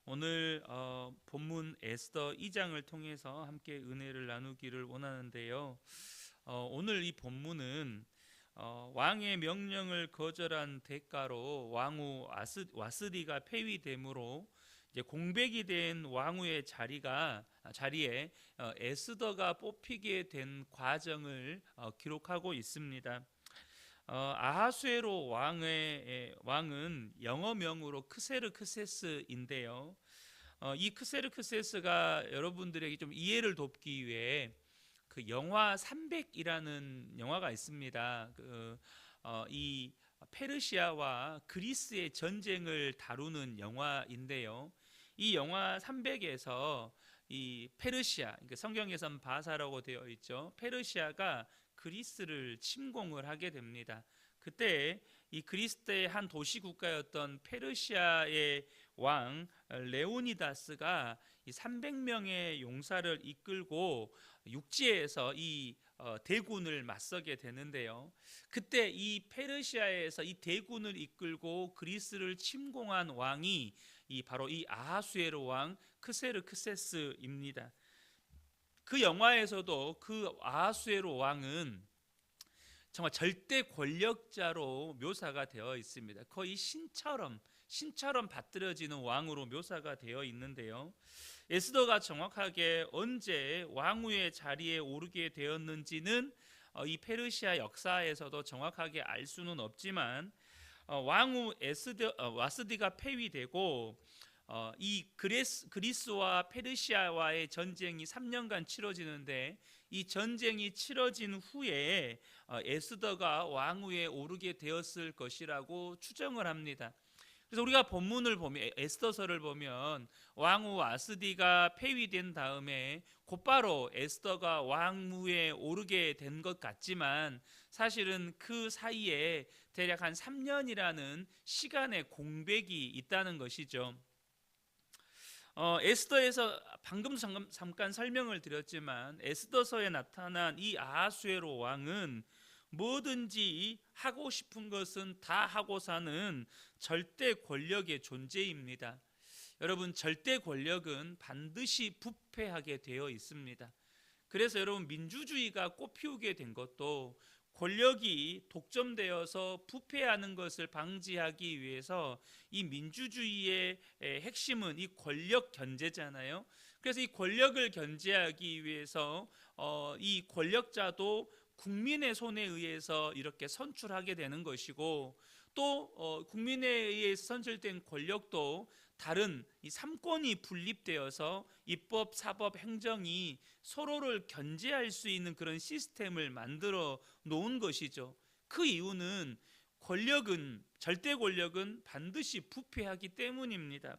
오늘 본문 에스더 2장을 통해서 함께 은혜를 나누기를 원하는데요. 오늘 이 본문은 왕의 명령을 거절한 대가로 왕후 와스디가 폐위됨으로 이제 공백이 된 왕후의 자리에 에스더가 뽑히게 된 과정을 기록하고 있습니다. 아하수에로 왕은 영어명으로 크세르크세스인데요. 이 크세르크세스가 여러분들에게 좀 이해를 돕기 위해 그 영화 300이라는 영화가 있습니다. 이 페르시아와 그리스의 전쟁을 다루는 영화인데요. 이 영화 300에서 이 페르시아, 그러니까 성경에선 바사라고 되어 있죠. 페르시아가 그리스를 침공을 하게 됩니다. 그때 이 그리스의 한 도시 국가였던 페르시아의 왕 레오니다스가 이 300명의 용사를 이끌고 육지에서 이 대군을 맞서게 되는데요. 그때 이 페르시아에서 이 대군을 이끌고 그리스를 침공한 왕이 바로 이 아하수에로 왕 크세르크세스입니다. 그 영화에서도 그 아하수에로 왕은 정말 절대 권력자로 묘사가 되어 있습니다. 거의 신처럼 받들어지는 왕으로 묘사가 되어 있는데요. 에스더가 정확하게 언제 왕후의 자리에 오르게 되었는지는 이 페르시아 역사에서도 정확하게 알 수는 없지만 왕후 와스디가 폐위되고 이 그리스와 페르시아와의 전쟁이 3년간 치러지는데 이 전쟁이 치러진 후에 에스더가 왕위에 오르게 되었을 것이라고 추정을 합니다. 그래서 우리가 본문을 보면 에스더서를 보면 왕후 와스디가 폐위된 다음에 곧바로 에스더가 왕위에 오르게 된 것 같지만 사실은 그 사이에 대략 한 3년이라는 시간의 공백이 있다는 것이죠. 에스더에서 방금 잠깐 설명을 드렸지만 에스더서에 나타난 이 아하수에로 왕은 뭐든지 하고 싶은 것은 다 하고 사는 절대 권력의 존재입니다. 여러분, 절대 권력은 반드시 부패하게 되어 있습니다. 그래서 여러분, 민주주의가 꽃피우게 된 것도 권력이 독점되어서 부패하는 것을 방지하기 위해서 이 민주주의의 핵심은 이 권력 견제잖아요. 그래서 이 권력을 견제하기 위해서 이 권력자도 국민의 손에 의해서 이렇게 선출하게 되는 것이고, 또 국민에 의해서 선출된 권력도 다른 이 삼권이 분립되어서 입법, 사법, 행정이 서로를 견제할 수 있는 그런 시스템을 만들어 놓은 것이죠. 그 이유는 절대 권력은 반드시 부패하기 때문입니다.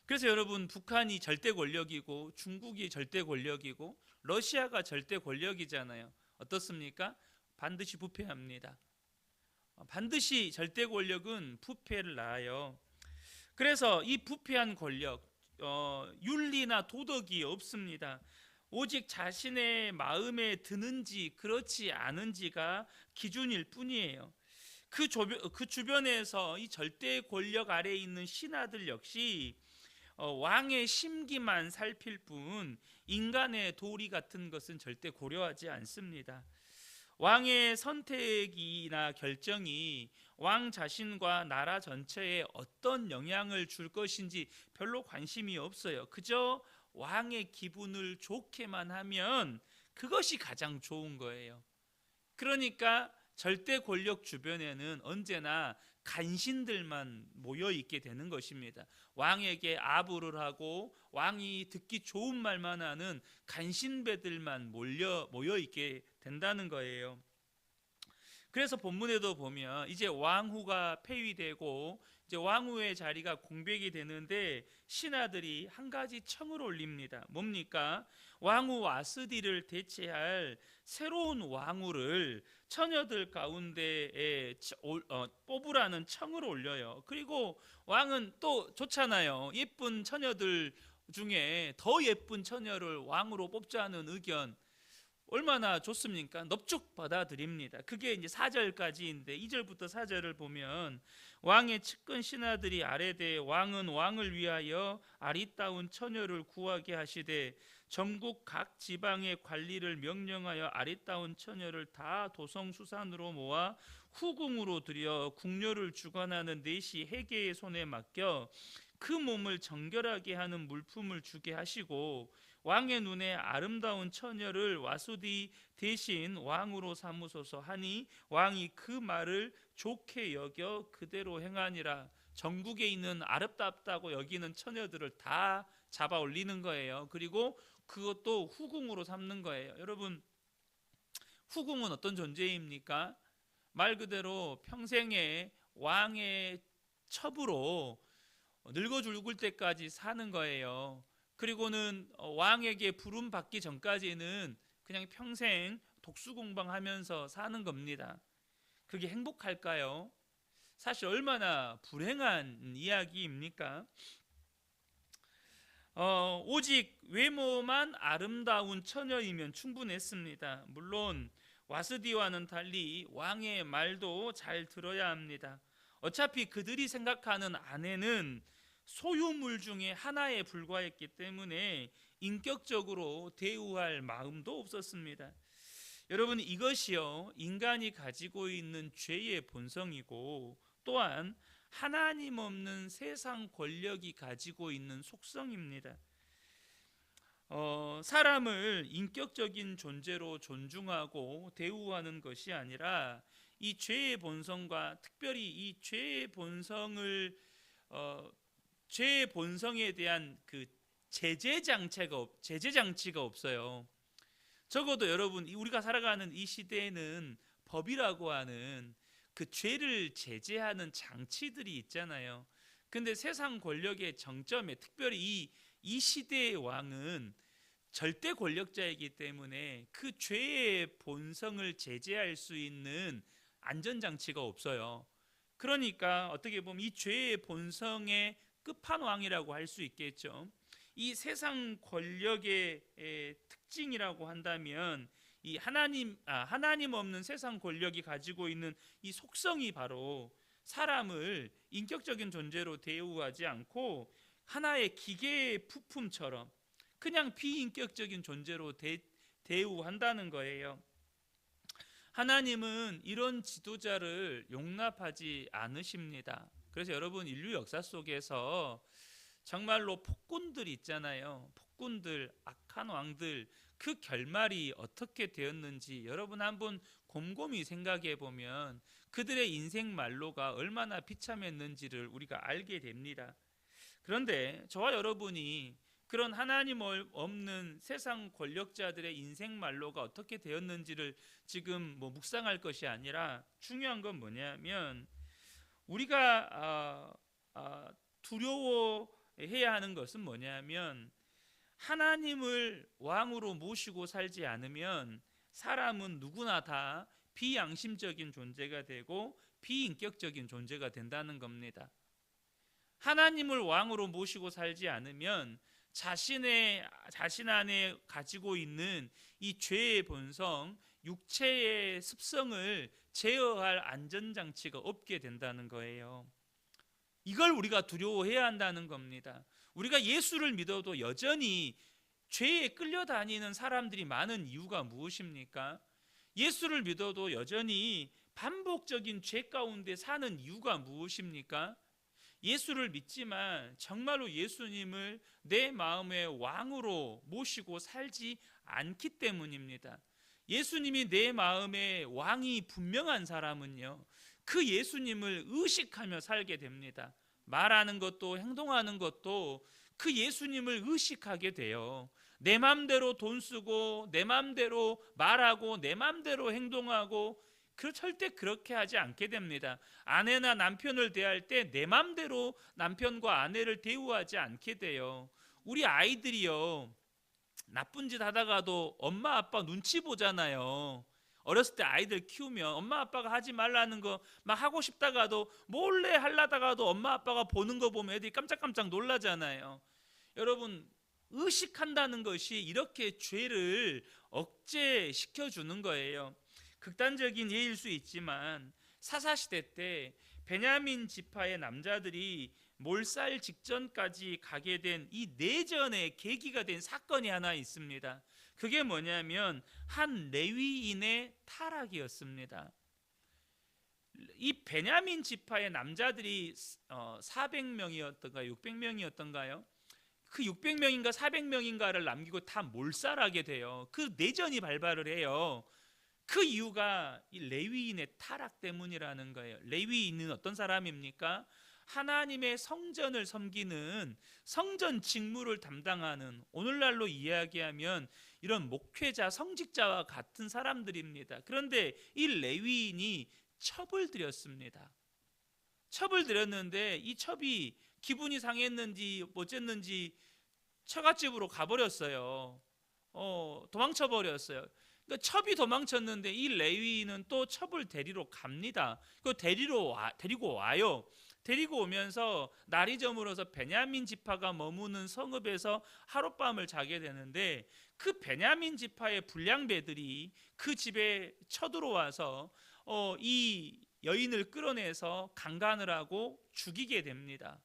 그래서 여러분, 북한이 절대 권력이고 중국이 절대 권력이고 러시아가 절대 권력이잖아요. 어떻습니까? 반드시 부패합니다. 반드시 절대 권력은 부패를 낳아요. 그래서 이 부패한 권력, 윤리나 도덕이 없습니다. 오직 자신의 마음에 드는지 그렇지 않은지가 기준일 뿐이에요. 그 주변에서 이 절대 권력 아래에 있는 신하들 역시 왕의 심기만 살필 뿐 인간의 도리 같은 것은 절대 고려하지 않습니다. 왕의 선택이나 결정이 왕 자신과 나라 전체에 어떤 영향을 줄 것인지 별로 관심이 없어요. 그저 왕의 기분을 좋게만 하면 그것이 가장 좋은 거예요. 그러니까 절대 권력 주변에는 언제나 간신들만 모여 있게 되는 것입니다. 왕에게 아부를 하고 왕이 듣기 좋은 말만 하는 간신배들만 모여 있게 된다는 거예요. 그래서 본문에도 보면 이제 왕후가 폐위되고 이제 왕후의 자리가 공백이 되는데 신하들이 한 가지 청을 올립니다. 뭡니까? 왕후 와스디를 대체할 새로운 왕후를 처녀들 가운데에 뽑으라는 청을 올려요. 그리고 왕은 또 좋잖아요. 예쁜 처녀들 중에 더 예쁜 처녀를 왕으로 뽑자는 의견. 얼마나 좋습니까? 넙죽 받아들입니다. 그게 이제 4절까지인데 2절부터 4절을 보면 왕의 측근 신하들이 아뢰되 왕은 왕을 위하여 아리따운 처녀를 구하게 하시되 전국 각 지방의 관리를 명령하여 아리따운 처녀를 다 도성수산으로 모아 후궁으로 들여 궁녀를 주관하는 넷이 해계의 손에 맡겨 그 몸을 정결하게 하는 물품을 주게 하시고 왕의 눈에 아름다운 처녀를 와수디 대신 왕으로 삼으소서 하니 왕이 그 말을 좋게 여겨 그대로 행하니라. 전국에 있는 아름답다고 여기는 처녀들을 다 잡아 올리는 거예요. 그리고 그것도 후궁으로 삼는 거예요. 여러분, 후궁은 어떤 존재입니까? 말 그대로 평생의 왕의 첩으로 늙어 죽을 때까지 사는 거예요. 그리고는 왕에게 부름 받기 전까지는 그냥 평생 독수공방하면서 사는 겁니다. 그게 행복할까요? 사실 얼마나 불행한 이야기입니까? 오직 외모만 아름다운 처녀이면 충분했습니다. 물론 와스디와는 달리 왕의 말도 잘 들어야 합니다. 어차피 그들이 생각하는 아내는 소유물 중에 하나에 불과했기 때문에 인격적으로 대우할 마음도 없었습니다. 여러분, 이것이요 인간이 가지고 있는 죄의 본성이고 또한 하나님 없는 세상 권력이 가지고 있는 속성입니다. 사람을 인격적인 존재로 존중하고 대우하는 것이 아니라 이 죄의 본성과 특별히 이 죄의 본성에 대한 그 제재 장치가 없어요. 적어도 여러분, 우리가 살아가는 이 시대에는 법이라고 하는 그 죄를 제재하는 장치들이 있잖아요. 근데 세상 권력의 정점에 특별히 이 시대의 왕은 절대 권력자이기 때문에 그 죄의 본성을 제재할 수 있는 안전장치가 없어요. 그러니까 어떻게 보면 이 죄의 본성의 끝판왕이라고 할 수 있겠죠. 이 세상 권력의 특징이라고 한다면 이 하나님 없는 세상 권력이 가지고 있는 이 속성이 바로 사람을 인격적인 존재로 대우하지 않고 하나의 기계의 부품처럼 그냥 비인격적인 존재로 대우한다는 거예요. 하나님은 이런 지도자를 용납하지 않으십니다. 그래서 여러분, 인류 역사 속에서 정말로 폭군들 있잖아요. 폭군들, 악한 왕들, 그 결말이 어떻게 되었는지 여러분 한번 곰곰이 생각해 보면 그들의 인생 말로가 얼마나 비참했는지를 우리가 알게 됩니다. 그런데 저와 여러분이 그런 하나님 없는 세상 권력자들의 인생 말로가 어떻게 되었는지를 지금 묵상할 것이 아니라 중요한 건 뭐냐면 우리가 두려워해야 하는 것은 뭐냐면 하나님을 왕으로 모시고 살지 않으면 사람은 누구나 다 비양심적인 존재가 되고 비인격적인 존재가 된다는 겁니다. 하나님을 왕으로 모시고 살지 않으면 자신 안에 가지고 있는 이 죄의 본성, 육체의 습성을 제어할 안전장치가 없게 된다는 거예요. 이걸 우리가 두려워해야 한다는 겁니다. 우리가 예수를 믿어도 여전히 죄에 끌려다니는 사람들이 많은 이유가 무엇입니까? 예수를 믿어도 여전히 반복적인 죄 가운데 사는 이유가 무엇입니까? 예수를 믿지만 정말로 예수님을 내 마음의 왕으로 모시고 살지 않기 때문입니다. 예수님이 내 마음의 왕이 분명한 사람은요, 그 예수님을 의식하며 살게 됩니다. 말하는 것도 행동하는 것도 그 예수님을 의식하게 돼요. 내 맘대로 돈 쓰고 내 맘대로 말하고 내 맘대로 행동하고 절대 그렇게 하지 않게 됩니다. 아내나 남편을 대할 때 내 맘대로 남편과 아내를 대우하지 않게 돼요. 우리 아이들이요, 나쁜 짓 하다가도 엄마 아빠 눈치 보잖아요. 어렸을 때 아이들 키우면 엄마 아빠가 하지 말라는 거 막 하고 싶다가도 몰래 하려다가도 엄마 아빠가 보는 거 보면 애들이 깜짝깜짝 놀라잖아요. 여러분, 의식한다는 것이 이렇게 죄를 억제시켜 주는 거예요. 극단적인 예일 수 있지만 사사시대 때 베냐민 지파의 남자들이 몰살 직전까지 가게 된 이 내전의 계기가 된 사건이 하나 있습니다. 그게 뭐냐면 한 레위인의 타락이었습니다. 이 베냐민 지파의 남자들이 400명이었던가요? 600명이었던가요? 그 600명인가 400명인가를 남기고 다 몰살하게 돼요. 그 내전이 발발을 해요. 그 이유가 이 레위인의 타락 때문이라는 거예요. 레위인은 어떤 사람입니까? 하나님의 성전을 섬기는 성전 직무를 담당하는, 오늘날로 이야기하면 이런 목회자, 성직자와 같은 사람들입니다. 그런데 이 레위인이 첩을 들였습니다. 첩을 들였는데 이 첩이 기분이 상했는지 어쨌는지 처갓집으로 가버렸어요. 도망쳐 버렸어요. 그러니까 첩이 도망쳤는데 이 레위인은 또 첩을 데리러 갑니다. 그 데리고 와요. 데리고 오면서 날이 저물어서 베냐민 지파가 머무는 성읍에서 하룻밤을 자게 되는데, 그 베냐민 지파의 불량배들이 그 집에 쳐들어와서 이 여인을 끌어내서 강간을 하고 죽이게 됩니다.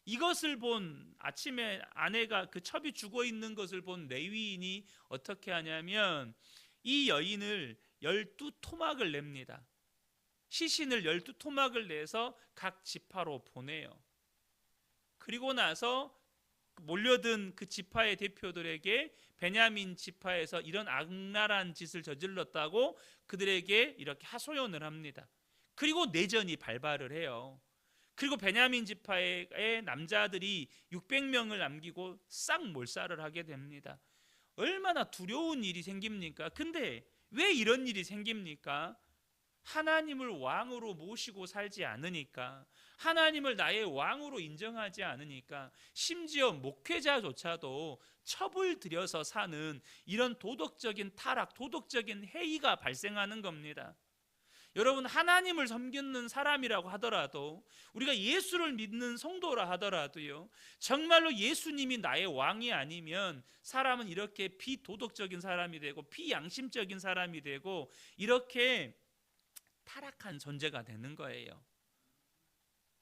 이것을 본, 아침에 아내가 그 첩이 죽어 있는 것을 본 레위인이 어떻게 하냐면 이 여인을 12토막을 냅니다. 시신을 12토막을 내서 각 지파로 보내요. 그리고 나서 몰려든 그 지파의 대표들에게 베냐민 지파에서 이런 악랄한 짓을 저질렀다고 그들에게 이렇게 하소연을 합니다. 그리고 내전이 발발을 해요. 그리고 베냐민 지파의 남자들이 600명을 남기고 싹 몰살을 하게 됩니다. 얼마나 두려운 일이 생깁니까? 근데 왜 이런 일이 생깁니까? 하나님을 왕으로 모시고 살지 않으니까, 하나님을 나의 왕으로 인정하지 않으니까, 심지어 목회자조차도 첩을 들여서 사는 이런 도덕적인 타락, 도덕적인 해이가 발생하는 겁니다. 여러분, 하나님을 섬기는 사람이라고 하더라도, 우리가 예수를 믿는 성도라 하더라도요, 정말로 예수님이 나의 왕이 아니면 사람은 이렇게 비도덕적인 사람이 되고 비양심적인 사람이 되고 이렇게 타락한 존재가 되는 거예요.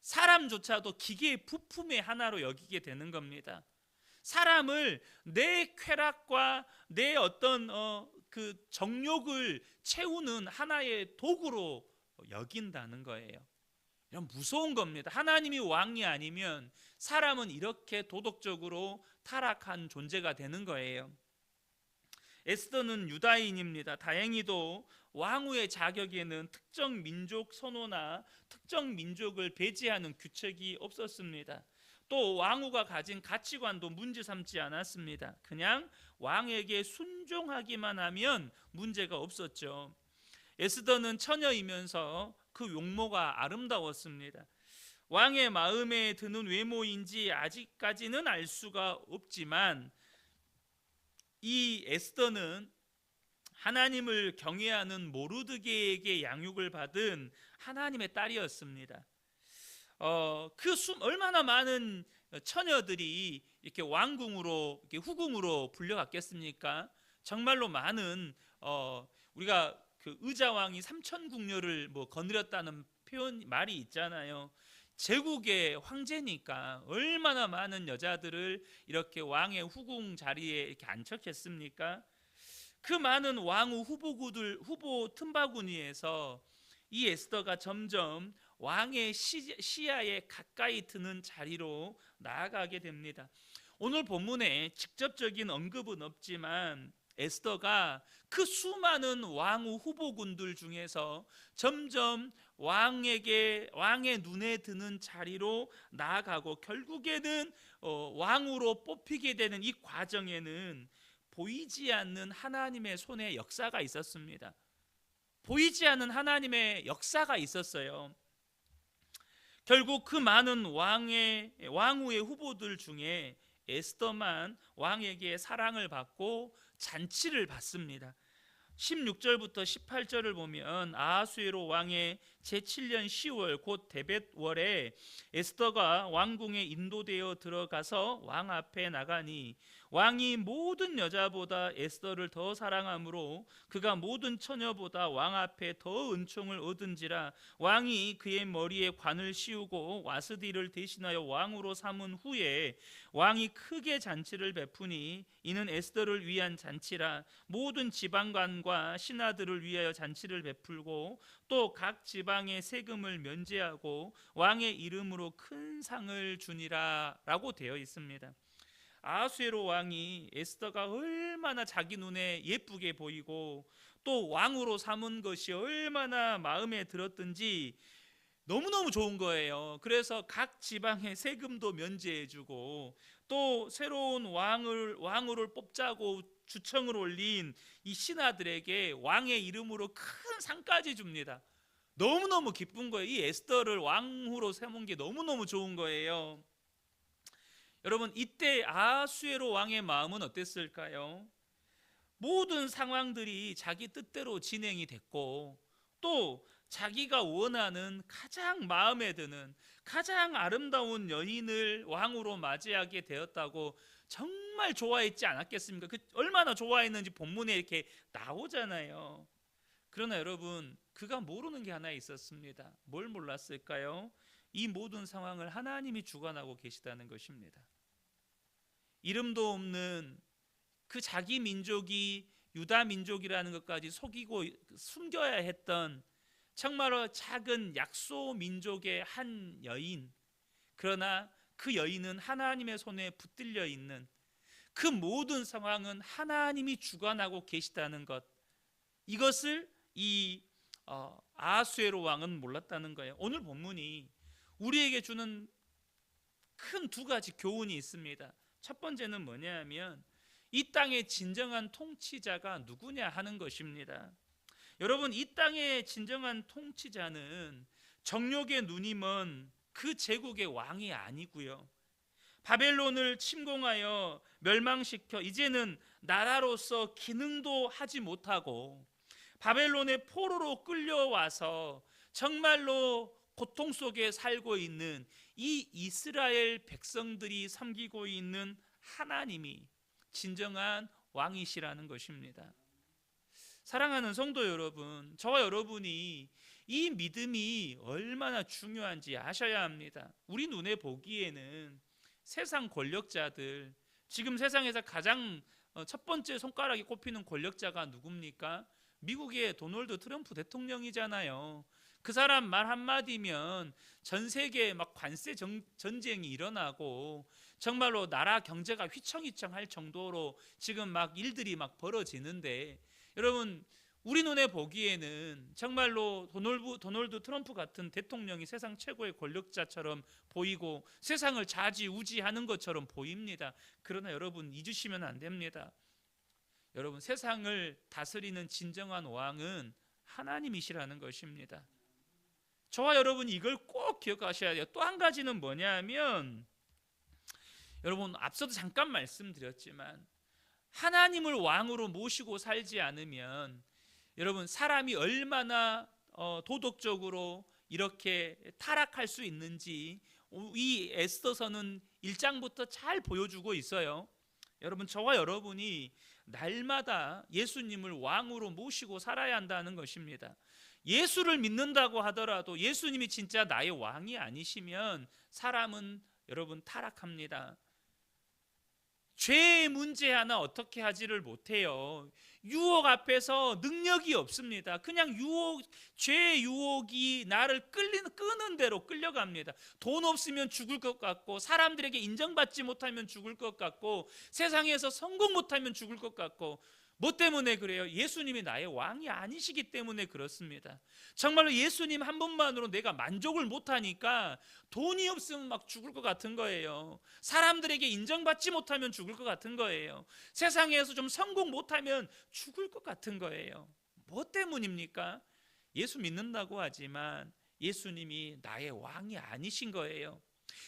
사람조차도 기계의 부품의 하나로 여기게 되는 겁니다. 사람을 내 쾌락과 내 어떤 그 정욕을 채우는 하나의 도구로 여긴다는 거예요. 이런 무서운 겁니다. 하나님이 왕이 아니면 사람은 이렇게 도덕적으로 타락한 존재가 되는 거예요. 에스더는 유다인입니다. 다행히도 왕후의 자격에는 특정 민족 선호나 특정 민족을 배제하는 규칙이 없었습니다. 또 왕후가 가진 가치관도 문제 삼지 않았습니다. 그냥 왕에게 순종하기만 하면 문제가 없었죠. 에스더는 처녀이면서 그 용모가 아름다웠습니다. 왕의 마음에 드는 외모인지 아직까지는 알 수가 없지만 이 에스더는 하나님을 경외하는 모르드게에게 양육을 받은 하나님의 딸이었습니다. 얼마나 많은 처녀들이 이렇게 왕궁으로, 이렇게 후궁으로 불려갔겠습니까? 정말로 많은 우리가 그 의자왕이 삼천궁녀를 거느렸다는 말이 있잖아요. 제국의 황제니까 얼마나 많은 여자들을 이렇게 왕의 후궁 자리에 이렇게 안착했습니까? 그 많은 왕후 후보 틈바구니에서 이 에스더가 점점 왕의 시야에 가까이 드는 자리로 나아가게 됩니다. 오늘 본문에 직접적인 언급은 없지만 에스더가 그 수많은 왕후 후보군들 중에서 점점 왕의 눈에 드는 자리로 나아가고 결국에는 왕으로 뽑히게 되는 이 과정에는 보이지 않는 하나님의 손의 역사가 있었습니다. 보이지 않는 하나님의 역사가 있었어요. 결국 그 많은 왕후의 후보들 중에 에스더만 왕에게 사랑을 받고 잔치를 받습니다. 16절부터 18절을 보면 아하수에로 왕의 제7년 10월 곧 데벳월에 에스더가 왕궁에 인도되어 들어가서 왕 앞에 나가니 왕이 모든 여자보다 에스더를 더 사랑하므로 그가 모든 처녀보다 왕 앞에 더 은총을 얻은지라. 왕이 그의 머리에 관을 씌우고 와스디를 대신하여 왕으로 삼은 후에 왕이 크게 잔치를 베푸니 이는 에스더를 위한 잔치라. 모든 지방관과 신하들을 위하여 잔치를 베풀고 또 각 지방의 세금을 면제하고 왕의 이름으로 큰 상을 주니라 라고 되어 있습니다. 아하수에로 왕이 에스더가 얼마나 자기 눈에 예쁘게 보이고 또 왕으로 삼은 것이 얼마나 마음에 들었든지 너무너무 좋은 거예요. 그래서 각 지방의 세금도 면제해주고 또 새로운 왕을 뽑자고 주청을 올린 이 신하들에게 왕의 이름으로 큰 상까지 줍니다. 너무너무 기쁜 거예요. 이 에스더를 왕후로 세운 게 너무너무 좋은 거예요. 여러분, 이때 아하수에로 왕의 마음은 어땠을까요? 모든 상황들이 자기 뜻대로 진행이 됐고 또 자기가 원하는 가장 마음에 드는 가장 아름다운 여인을 왕으로 맞이하게 되었다고 정말 좋아했지 않았겠습니까? 얼마나 좋아했는지 본문에 이렇게 나오잖아요. 그러나 여러분, 그가 모르는 게 하나 있었습니다. 뭘 몰랐을까요? 이 모든 상황을 하나님이 주관하고 계시다는 것입니다. 이름도 없는 그 자기 민족이 유다 민족이라는 것까지 속이고 숨겨야 했던 정말로 작은 약소 민족의 한 여인, 그러나 그 여인은 하나님의 손에 붙들려 있는 그 모든 상황은 하나님이 주관하고 계시다는 것, 이것을 이 아하수에로 왕은 몰랐다는 거예요. 오늘 본문이 우리에게 주는 큰 두 가지 교훈이 있습니다. 첫 번째는 뭐냐면 이 땅의 진정한 통치자가 누구냐 하는 것입니다. 여러분, 이 땅의 진정한 통치자는 정욕의 눈이 먼 그 제국의 왕이 아니고요, 바벨론을 침공하여 멸망시켜 이제는 나라로서 기능도 하지 못하고 바벨론의 포로로 끌려와서 정말로 고통 속에 살고 있는 이 이스라엘 백성들이 섬기고 있는 하나님이 진정한 왕이시라는 것입니다. 사랑하는 성도 여러분, 저와 여러분이 이 믿음이 얼마나 중요한지 아셔야 합니다. 우리 눈에 보기에는 세상 권력자들, 지금 세상에서 가장 첫 번째 손가락에 꼽히는 권력자가 누굽니까? 미국의 도널드 트럼프 대통령이잖아요. 그 사람 말 한마디면 전 세계에 막 관세 전쟁이 일어나고 정말로 나라 경제가 휘청휘청할 정도로 지금 막 일들이 막 벌어지는데, 여러분, 우리 눈에 보기에는 정말로 도널드 트럼프 같은 대통령이 세상 최고의 권력자처럼 보이고 세상을 좌지우지하는 것처럼 보입니다. 그러나 여러분, 잊으시면 안 됩니다. 여러분, 세상을 다스리는 진정한 왕은 하나님이시라는 것입니다. 저와 여러분이 이걸 꼭 기억하셔야 돼요. 또 한 가지는 뭐냐면, 여러분, 앞서도 잠깐 말씀드렸지만 하나님을 왕으로 모시고 살지 않으면 여러분, 사람이 얼마나 도덕적으로 이렇게 타락할 수 있는지 이 에스더서는 1장부터 잘 보여주고 있어요. 여러분, 저와 여러분이 날마다 예수님을 왕으로 모시고 살아야 한다는 것입니다. 예수를 믿는다고 하더라도 예수님이 진짜 나의 왕이 아니시면 사람은 여러분 타락합니다. 죄의 문제 하나 어떻게 하지를 못해요. 유혹 앞에서 능력이 없습니다. 그냥 죄의 유혹이 나를 끄는 대로 끌려갑니다. 돈 없으면 죽을 것 같고, 사람들에게 인정받지 못하면 죽을 것 같고, 세상에서 성공 못하면 죽을 것 같고. 뭐 때문에 그래요? 예수님이 나의 왕이 아니시기 때문에 그렇습니다. 정말로 예수님 한 분만으로 내가 만족을 못하니까 돈이 없으면 막 죽을 것 같은 거예요. 사람들에게 인정받지 못하면 죽을 것 같은 거예요. 세상에서 좀 성공 못하면 죽을 것 같은 거예요. 뭐 때문입니까? 예수 믿는다고 하지만 예수님이 나의 왕이 아니신 거예요.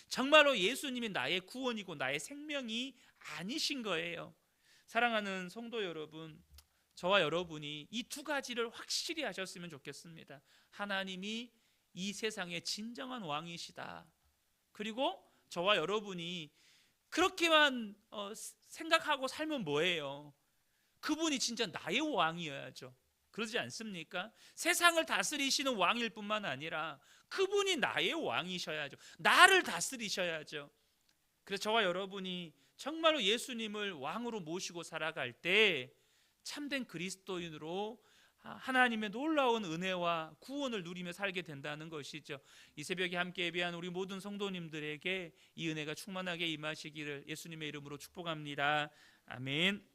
정말로 예수님이 나의 구원이고 나의 생명이 아니신 거예요. 사랑하는 성도 여러분, 저와 여러분이 이 두 가지를 확실히 하셨으면 좋겠습니다. 하나님이 이 세상의 진정한 왕이시다. 그리고 저와 여러분이 그렇게만 생각하고 살면 뭐예요? 그분이 진짜 나의 왕이어야죠. 그러지 않습니까? 세상을 다스리시는 왕일 뿐만 아니라 그분이 나의 왕이셔야죠. 나를 다스리셔야죠. 그래서 저와 여러분이 정말로 예수님을 왕으로 모시고 살아갈 때 참된 그리스도인으로 하나님의 놀라운 은혜와 구원을 누리며 살게 된다는 것이죠. 이 새벽에 함께 예배한 우리 모든 성도님들에게 이 은혜가 충만하게 임하시기를 예수님의 이름으로 축복합니다. 아멘.